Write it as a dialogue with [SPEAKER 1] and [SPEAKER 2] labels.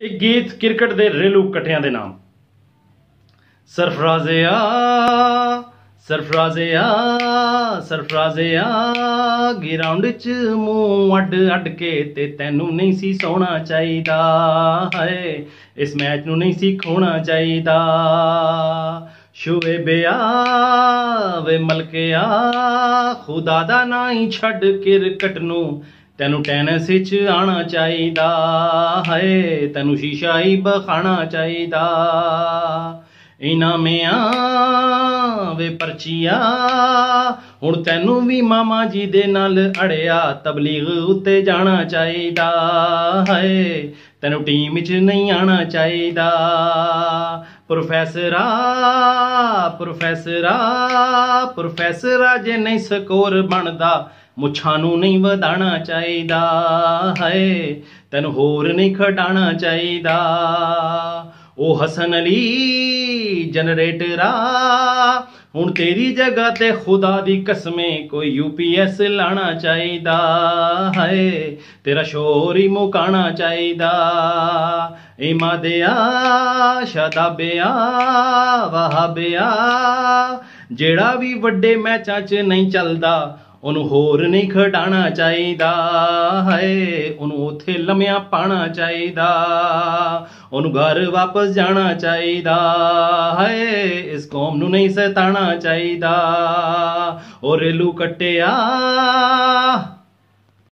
[SPEAKER 1] एक गीत क्रिकेट दे रेलू कट्ठियां दे नाम। सरफराज़िया सरफराज़िया सरफराज़िया ग्राउंड च मूंह अड अड के ते तैनू नहीं सी सोना चाहिदा है, इस मैच नू नहीं सी खोना चाहिदा। शुएबिया वे मलकिया खुदा दा ना ही छड़ क्रिकेट नू, तैनू टेनिस विच आना चाहिदा है, तैनू शीशा ही बखाना चाहिदा। इनामिया वे परचिया हुण तैनू भी मामा जी दे नाल अड़िया तबलीग उत्ते जाना चाहिदा है, तैनू टीम विच नहीं आना चाहिदा। प्रोफैसरा प्रोफैसरा प्रोफैसरा जे नहीं स्कोर बनदा मुछां नू नहीं वधाना चाहिदा है, तैनू होर नहीं खडाना चाहिदा। ओ हसन अली जनरेटरा हुण तेरी जगह ते खुदा दी कसमें कोई UPS लाना चाहिदा है, तेरा शोर ही मुकाना चाहिदा। इमादिया शादाबिया वहाबिया जेड़ा भी वड्डे मैचां च नहीं चलदा ओनू होर नहीं खडाना चाहिदा है, ओनू उत्थे लम्या पाना चाहिदा, ओनू घर वापस जाना चाहिदा है, इस कौम नू नहीं सताना चाहिदा। ओ रेलू कट्टिया